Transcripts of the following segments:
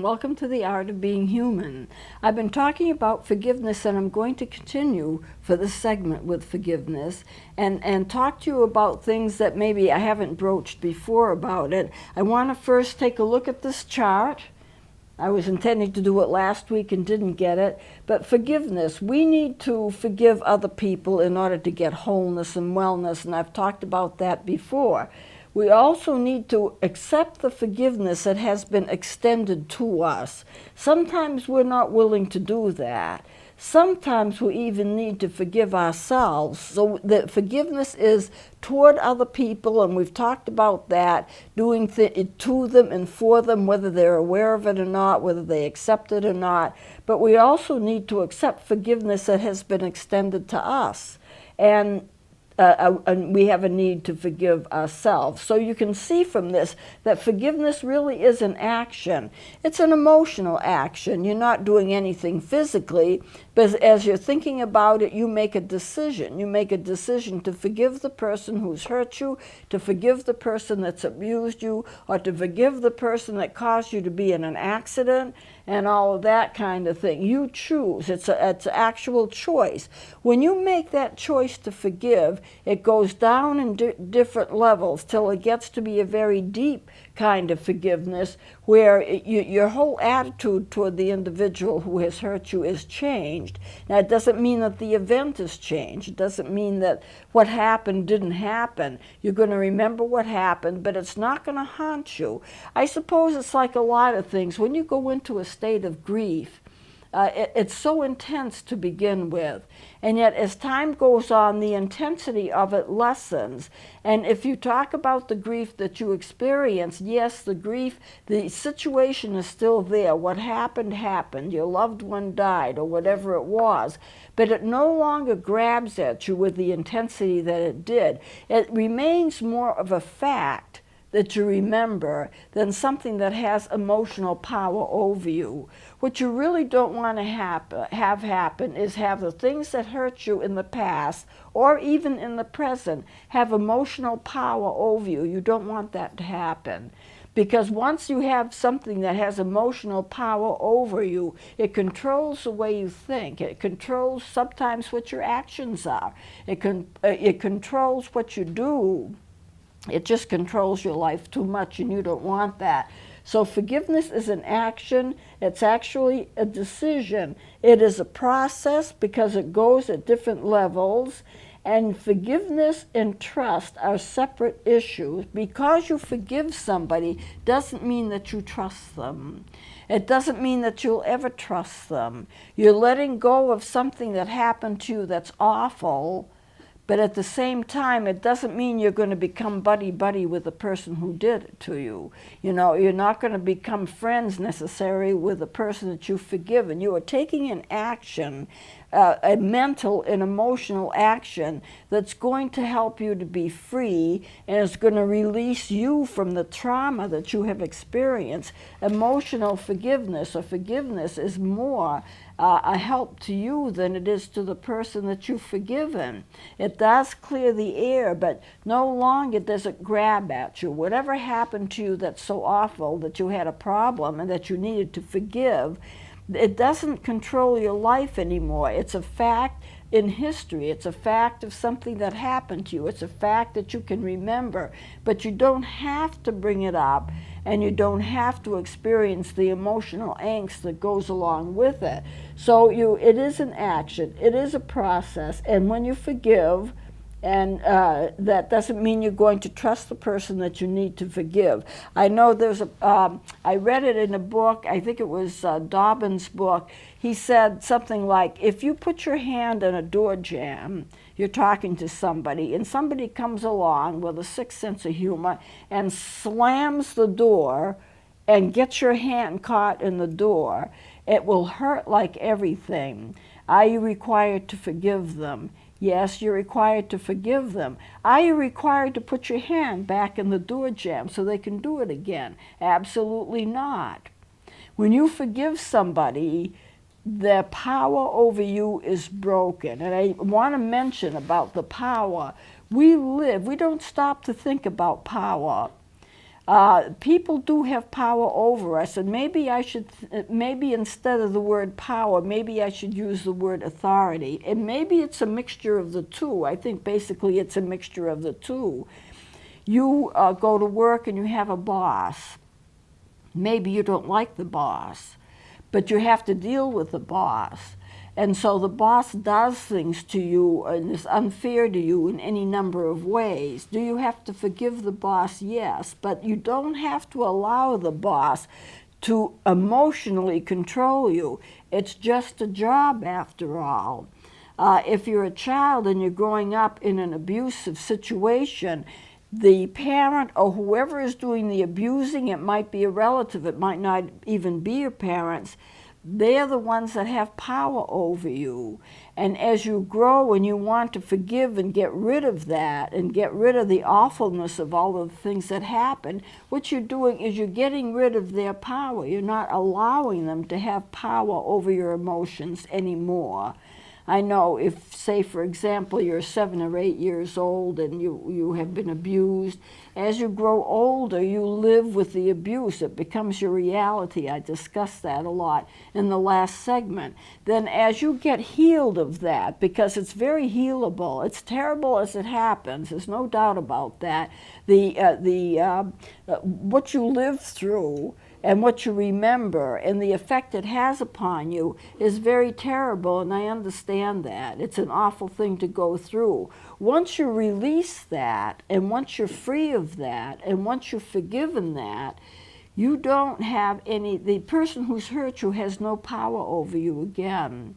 welcome to the Art of Being Human. I've been talking about forgiveness, and I'm going to continue for this segment with forgiveness and talk to you about things that maybe I haven't broached before about it. I want to first take a look at this chart. I was intending to do it last week and didn't get it. But forgiveness, we need to forgive other people in order to get wholeness and wellness, and I've talked about that before. We also need to accept the forgiveness that has been extended to us. Sometimes we're not willing to do that. Sometimes we even need to forgive ourselves. So the forgiveness is toward other people, and we've talked about that, doing it to them and for them, whether they're aware of it or not, whether they accept it or not. But we also need to accept forgiveness that has been extended to us. And we have a need to forgive ourselves. So you can see from this that forgiveness really is an action. It's an emotional action. You're not doing anything physically, but as you're thinking about it, you make a decision. You make a decision to forgive the person who's hurt you, to forgive the person that's abused you, or to forgive the person that caused you to be in an accident, and all of that kind of thing. You choose. It's an actual choice. When you make that choice to forgive, it goes down in different levels till it gets to be a very deep kind of forgiveness where your whole attitude toward the individual who has hurt you is changed. Now, it doesn't mean that the event has changed. It doesn't mean that what happened didn't happen. You're going to remember what happened, but it's not going to haunt you. I suppose it's like a lot of things. When you go into a state of grief, it's so intense to begin with, and yet as time goes on, the intensity of it lessens. And if you talk about the grief that you experienced, yes, the grief, the situation is still there. What happened happened. Your loved one died, or whatever it was, but it no longer grabs at you with the intensity that it did. It remains more of a fact that you remember than something that has emotional power over you. What you really don't want to have happen is have the things that hurt you in the past or even in the present have emotional power over you. You don't want that to happen. Because once you have something that has emotional power over you, it controls the way you think. It controls sometimes what your actions are. It controls what you do. It just controls your life too much, and you don't want that. So forgiveness is an action. It's actually a decision. It is a process because it goes at different levels. And forgiveness and trust are separate issues. Because you forgive somebody doesn't mean that you trust them. It doesn't mean that you'll ever trust them. You're letting go of something that happened to you that's awful. But at the same time, it doesn't mean you're going to become buddy-buddy with the person who did it to you. You know, you're not going to become friends necessarily with the person that you've forgiven. You are taking an action, a mental and emotional action that's going to help you to be free, and is going to release you from the trauma that you have experienced. Emotional forgiveness or forgiveness is more a help to you than it is to the person that you've forgiven. It does clear the air, but no longer does it grab at you. Whatever happened to you that's so awful that you had a problem and that you needed to forgive, it doesn't control your life anymore. It's a fact in history. It's a fact of something that happened to you. It's a fact that you can remember, but you don't have to bring it up, and you don't have to experience the emotional angst that goes along with it. So it is an action. It is a process, and when you forgive, and that doesn't mean you're going to trust the person that you need to forgive. I know there's I read it in a book, I think it was Dobbin's book. He said something like, if you put your hand in a door jamb, you're talking to somebody, and somebody comes along with a sick sense of humor and slams the door and gets your hand caught in the door, it will hurt like everything. Are you required to forgive them? Yes, you're required to forgive them. Are you required to put your hand back in the door jamb so they can do it again? Absolutely not. When you forgive somebody, their power over you is broken. And I want to mention about the power. We don't stop to think about power. People do have power over us, and maybe I should, maybe instead of the word power, maybe I should use the word authority. And maybe it's a mixture of the two. I think basically it's a mixture of the two. You go to work and you have a boss. Maybe you don't like the boss, but you have to deal with the boss. And so the boss does things to you and is unfair to you in any number of ways. Do you have to forgive the boss? Yes, but you don't have to allow the boss to emotionally control you. It's just a job after all. If you're a child and you're growing up in an abusive situation, the parent or whoever is doing the abusing, it might be a relative, it might not even be your parents, they're the ones that have power over you. And as you grow and you want to forgive and get rid of that and get rid of the awfulness of all of the things that happen, what you're doing is you're getting rid of their power. You're not allowing them to have power over your emotions anymore. I know if, say, for example, you're 7 or 8 years old and you have been abused, as you grow older, you live with the abuse. It becomes your reality. I discussed that a lot in the last segment. Then as you get healed of that, because it's very healable, it's terrible as it happens, there's no doubt about that, what you live through and what you remember and the effect it has upon you is very terrible, and I understand that. It's an awful thing to go through. Once you release that, and once you're free of that, and once you've forgiven that, you don't have any, the person who's hurt you has no power over you again.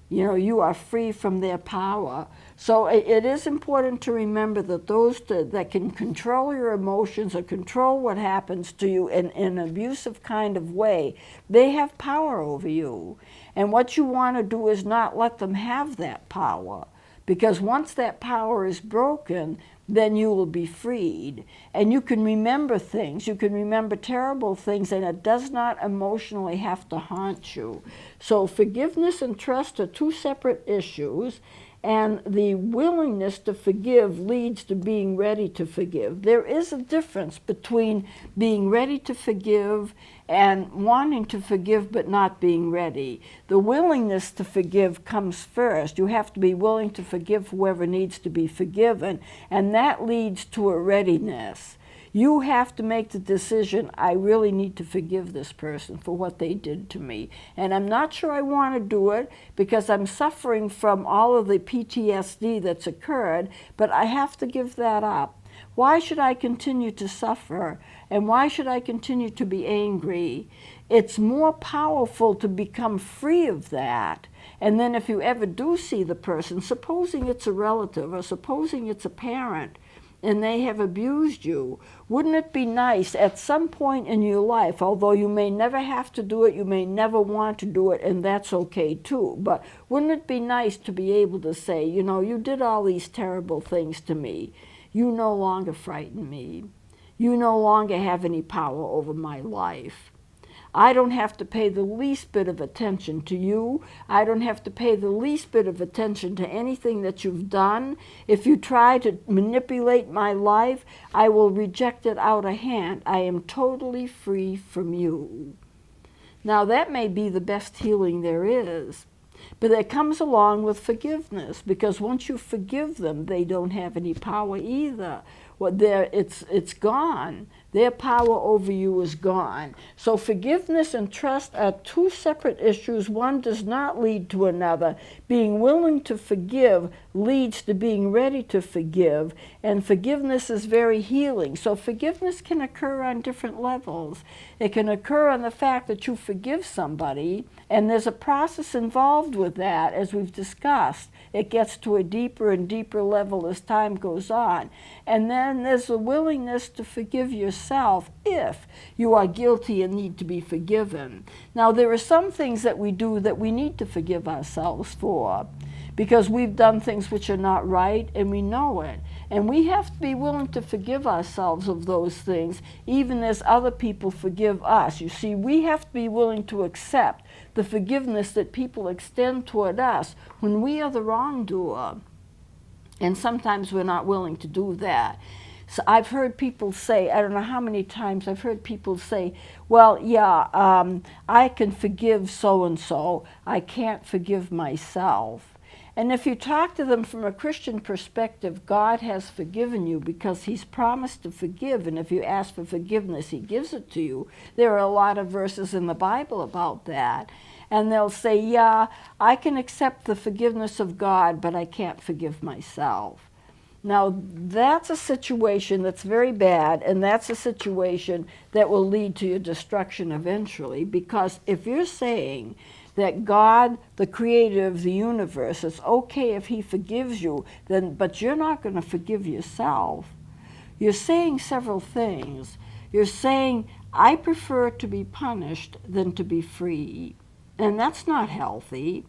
You know, you are free from their power. So it is important to remember that those that can control your emotions or control what happens to you in an abusive kind of way, they have power over you. And what you want to do is not let them have that power. Because once that power is broken, then you will be freed. And you can remember things. You can remember terrible things, and it does not emotionally have to haunt you. So forgiveness and trust are two separate issues, and the willingness to forgive leads to being ready to forgive. There is a difference between being ready to forgive and wanting to forgive but not being ready. The willingness to forgive comes first. You have to be willing to forgive whoever needs to be forgiven, and that leads to a readiness. You have to make the decision, I really need to forgive this person for what they did to me. And I'm not sure I want to do it because I'm suffering from all of the PTSD that's occurred, but I have to give that up. Why should I continue to suffer? And why should I continue to be angry? It's more powerful to become free of that. And then if you ever do see the person, supposing it's a relative or supposing it's a parent, and they have abused you, wouldn't it be nice at some point in your life, although you may never have to do it, you may never want to do it, and that's okay too, but wouldn't it be nice to be able to say, you know, you did all these terrible things to me. You no longer frighten me. You no longer have any power over my life. I don't have to pay the least bit of attention to you. I don't have to pay the least bit of attention to anything that you've done. If you try to manipulate my life, I will reject it out of hand. I am totally free from you. Now that may be the best healing there is, but it comes along with forgiveness, because once you forgive them, they don't have any power either. It's gone. Their power over you is gone. So forgiveness and trust are two separate issues. One does not lead to another. Being willing to forgive leads to being ready to forgive, and forgiveness is very healing. So forgiveness can occur on different levels. It can occur on the fact that you forgive somebody, and there's a process involved with that, as we've discussed. It gets to a deeper and deeper level as time goes on. And then there's a willingness to forgive yourself if you are guilty and need to be forgiven. Now, there are some things that we do that we need to forgive ourselves for, because we've done things which are not right, and we know it. And we have to be willing to forgive ourselves of those things, even as other people forgive us. You see, we have to be willing to accept the forgiveness that people extend toward us when we are the wrongdoer. And sometimes we're not willing to do that. So I've heard people say, I don't know how many times I've heard people say, well, yeah, I can forgive so-and-so, I can't forgive myself. And if you talk to them from a Christian perspective, God has forgiven you because he's promised to forgive. And if you ask for forgiveness, he gives it to you. There are a lot of verses in the Bible about that. And they'll say, yeah, I can accept the forgiveness of God, but I can't forgive myself. Now, that's a situation that's very bad, and that's a situation that will lead to your destruction eventually, because if you're saying that God, the creator of the universe, it's okay if he forgives you, then, but you're not going to forgive yourself. You're saying several things. You're saying, I prefer to be punished than to be free. And that's not healthy.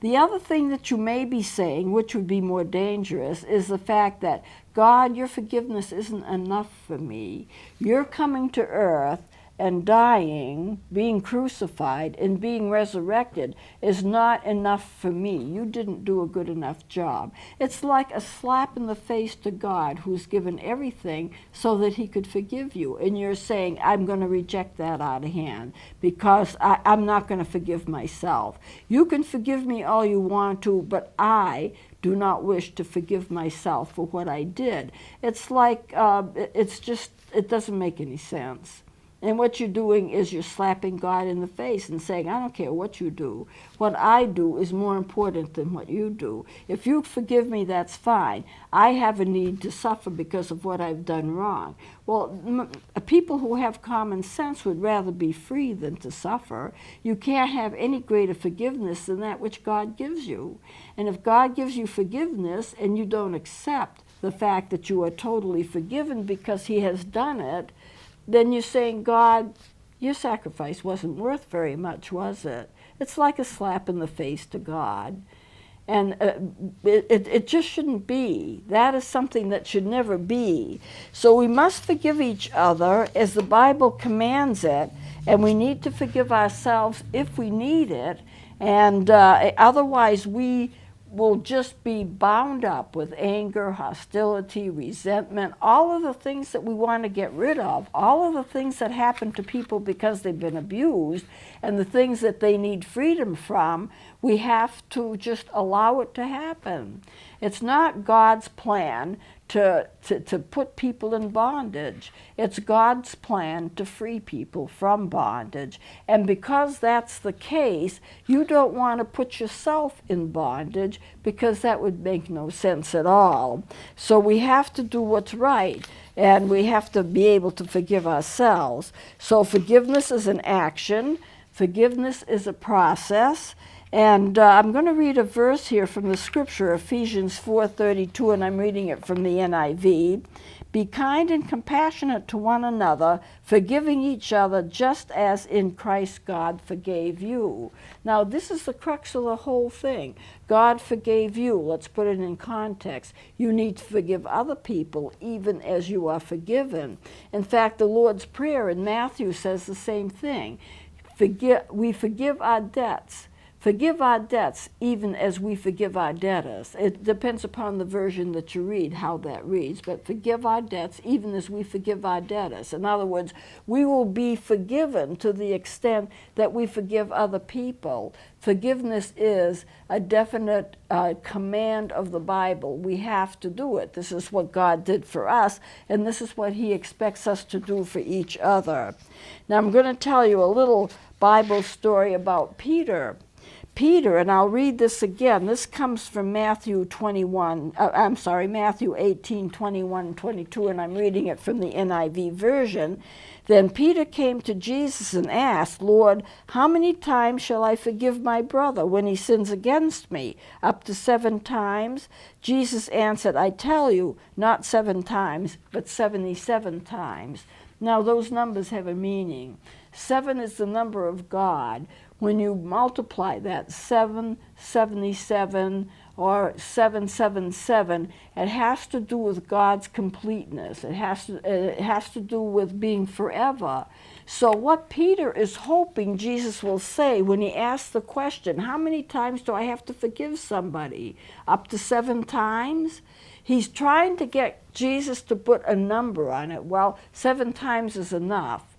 The other thing that you may be saying, which would be more dangerous, is the fact that, God, your forgiveness isn't enough for me. You're coming to earth and dying, being crucified, and being resurrected is not enough for me. You didn't do a good enough job. It's like a slap in the face to God, who's given everything so that he could forgive you. And you're saying, I'm going to reject that out of hand because I'm not going to forgive myself. You can forgive me all you want to, but I do not wish to forgive myself for what I did. It's like, it doesn't make any sense. And what you're doing is you're slapping God in the face and saying, I don't care what you do. What I do is more important than what you do. If you forgive me, that's fine. I have a need to suffer because of what I've done wrong. Well, people who have common sense would rather be free than to suffer. You can't have any greater forgiveness than that which God gives you. And if God gives you forgiveness and you don't accept the fact that you are totally forgiven because he has done it, then you're saying, God, your sacrifice wasn't worth very much, was it? It's like a slap in the face to God. And it just shouldn't be. That is something that should never be. So we must forgive each other as the Bible commands it, and we need to forgive ourselves if we need it, and otherwise we will just be bound up with anger, hostility, resentment, all of the things that we want to get rid of, all of the things that happen to people because they've been abused, and the things that they need freedom from. We have to just allow it to happen. It's not God's plan to put people in bondage. It's God's plan to free people from bondage. And because that's the case, you don't want to put yourself in bondage because that would make no sense at all. So we have to do what's right, and we have to be able to forgive ourselves. So forgiveness is an action. Forgiveness is a process. And I'm going to read a verse here from the scripture, Ephesians 4:32, and I'm reading it from the NIV. Be kind and compassionate to one another, forgiving each other just as in Christ God forgave you. Now, this is the crux of the whole thing. God forgave you. Let's put it in context. You need to forgive other people even as you are forgiven. In fact, the Lord's Prayer in Matthew says the same thing. We forgive our debts. Forgive our debts even as we forgive our debtors. It depends upon the version that you read, how that reads, but forgive our debts even as we forgive our debtors. In other words, we will be forgiven to the extent that we forgive other people. Forgiveness is a definite command of the Bible. We have to do it. This is what God did for us, and this is what he expects us to do for each other. Now I'm going to tell you a little Bible story about Peter. Peter, and I'll read this again. This comes from Matthew 18, 21, 22, and I'm reading it from the NIV version. Then Peter came to Jesus and asked, Lord, how many times shall I forgive my brother when he sins against me? Up to 7 times? Jesus answered, I tell you, not 7 times, but 77 times. Now those numbers have a meaning. 7 is the number of God. When you multiply that, 777 or 777, it has to do with God's completeness. It has to do with being forever. So what Peter is hoping Jesus will say when he asks the question, how many times do I have to forgive somebody? Up to 7 times? He's trying to get Jesus to put a number on it. Well, 7 times is enough.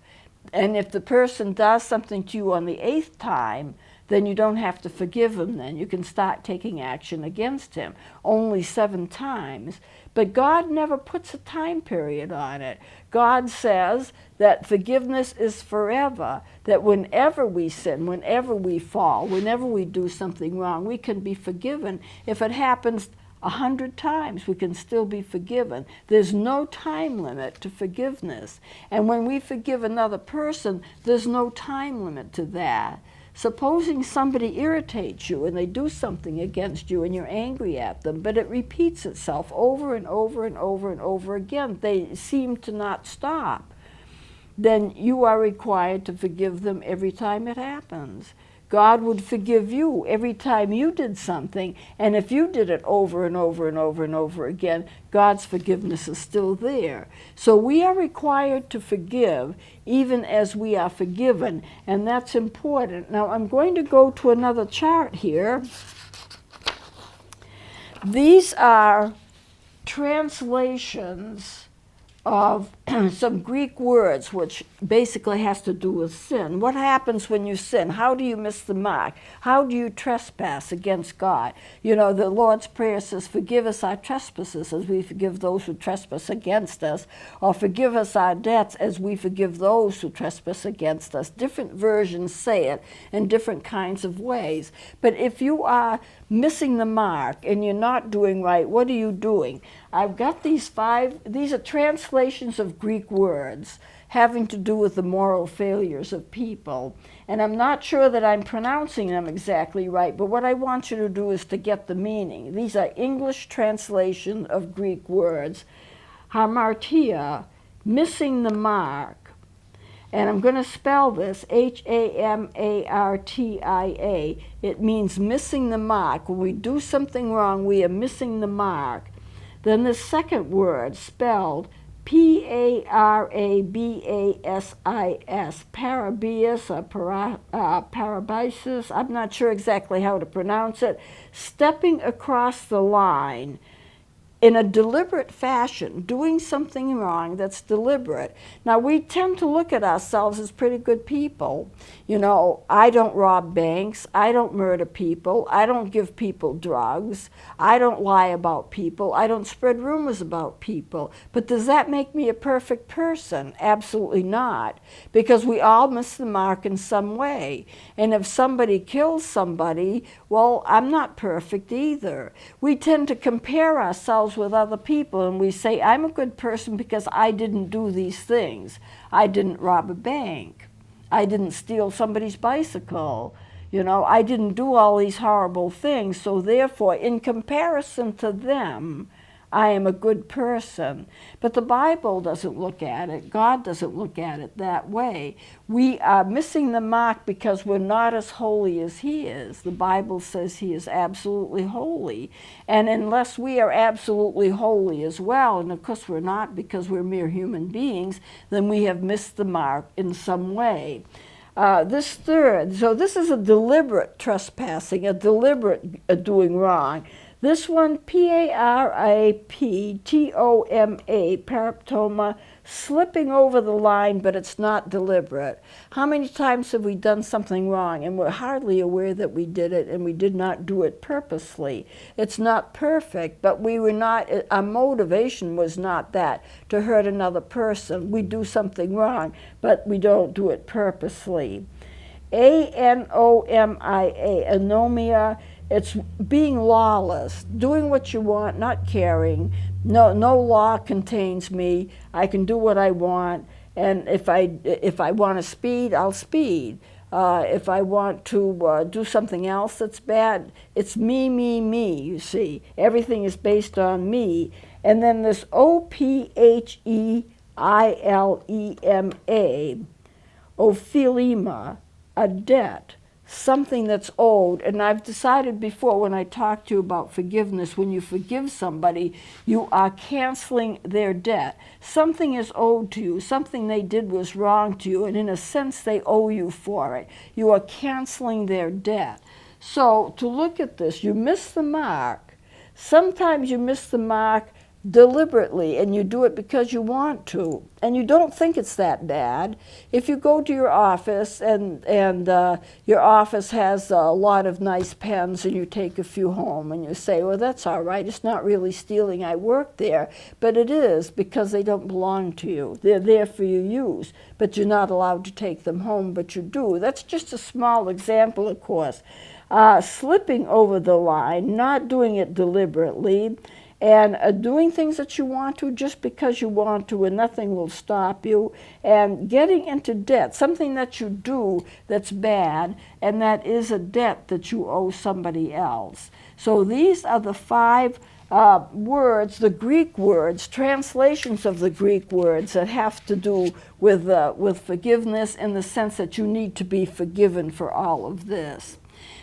And if the person does something to you on the 8th time, then you don't have to forgive him then. You can start taking action against him. Only 7 times. But God never puts a time period on it. God says that forgiveness is forever, that whenever we sin, whenever we fall, whenever we do something wrong, we can be forgiven. If it happens 100 times, we can still be forgiven. There's no time limit to forgiveness. And when we forgive another person, there's no time limit to that. Supposing somebody irritates you and they do something against you and you're angry at them, but it repeats itself over and over and over and over again, they seem to not stop, then you are required to forgive them every time it happens. God would forgive you every time you did something, and if you did it over and over and over and over again, God's forgiveness is still there. So we are required to forgive even as we are forgiven, and that's important. Now I'm going to go to another chart here. These are translations of some Greek words, which basically has to do with sin. What happens when you sin? How do you miss the mark? How do you trespass against God? You know, the Lord's Prayer says, forgive us our trespasses as we forgive those who trespass against us, or forgive us our debts as we forgive those who trespass against us. Different versions say it in different kinds of ways. But if you are missing the mark and you're not doing right, what are you doing? I've got these are translations of Greek words having to do with the moral failures of people. And I'm not sure that I'm pronouncing them exactly right, but what I want you to do is to get the meaning. These are English translation of Greek words. Hamartia, missing the mark. And I'm going to spell this, Hamartia. It means missing the mark. When we do something wrong, we are missing the mark. Then the second word, spelled Parabasis, Parabias, or Parabasis, I'm not sure exactly how to pronounce it, stepping across the line in a deliberate fashion, doing something wrong that's deliberate. Now, we tend to look at ourselves as pretty good people. You know, I don't rob banks, I don't murder people, I don't give people drugs, I don't lie about people, I don't spread rumors about people. But does that make me a perfect person? Absolutely not, because we all miss the mark in some way. And if somebody kills somebody, well, I'm not perfect either. We tend to compare ourselves with other people, and we say, I'm a good person because I didn't do these things. I didn't rob a bank. I didn't steal somebody's bicycle. You know, I didn't do all these horrible things, so therefore, in comparison to them, I am a good person. But the Bible doesn't look at it. God doesn't look at it that way. We are missing the mark because we're not as holy as He is. The Bible says He is absolutely holy. And unless we are absolutely holy as well, and of course we're not because we're mere human beings, then we have missed the mark in some way. This third, so this is a deliberate trespassing, a deliberate doing wrong. This one, Paraptoma, paraptoma, slipping over the line, but it's not deliberate. How many times have we done something wrong and we're hardly aware that we did it and we did not do it purposely? It's not perfect, but we were not, our motivation was not that, to hurt another person. We do something wrong, but we don't do it purposely. Anomia, anomia, it's being lawless, doing what you want, not caring. No law contains me. I can do what I want, and if I want to speed, I'll speed. If I want to do something else that's bad, it's me, you see. Everything is based on me. And then this Opheilema, ophilema, a debt, something that's owed. And I've decided before when I talked to you about forgiveness, when you forgive somebody, you are canceling their debt. Something is owed to you. Something they did was wrong to you, and in a sense they owe you for it. You are canceling their debt. So to look at this, you miss the mark. Sometimes you miss the mark deliberately, and you do it because you want to, and you don't think it's that bad. If you go to your office and your office has a lot of nice pens, and you take a few home and you say, well, that's all right, it's not really stealing, I work there. But it is, because they don't belong to you. They're there for your use, but you're not allowed to take them home, but you do. That's just a small example, of course. Slipping over the line, not doing it deliberately, and doing things that you want to just because you want to, and nothing will stop you, and getting into debt, something that you do that's bad, and that is a debt that you owe somebody else. So these are the 5 words, the Greek words, translations of the Greek words that have to do with forgiveness, in the sense that you need to be forgiven for all of this.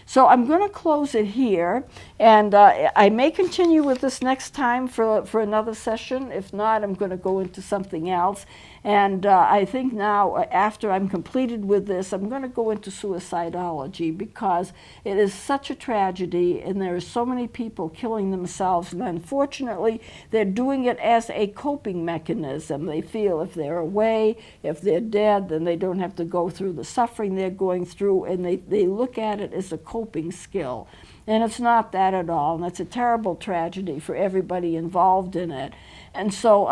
So I'm going to close it here, and I may continue with this next time for another session. If not, I'm going to go into something else. And I think now, after I'm completed with this, I'm going to go into suicidology, because it is such a tragedy, and there are so many people killing themselves, and unfortunately, they're doing it as a coping mechanism. They feel if they're away, if they're dead, then they don't have to go through the suffering they're going through, and they look at it as a coping skill. And it's not that at all, and it's a terrible tragedy for everybody involved in it. And so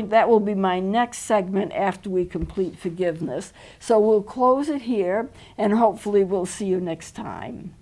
that will be my next segment after we complete forgiveness. So we'll close it here, and hopefully we'll see you next time.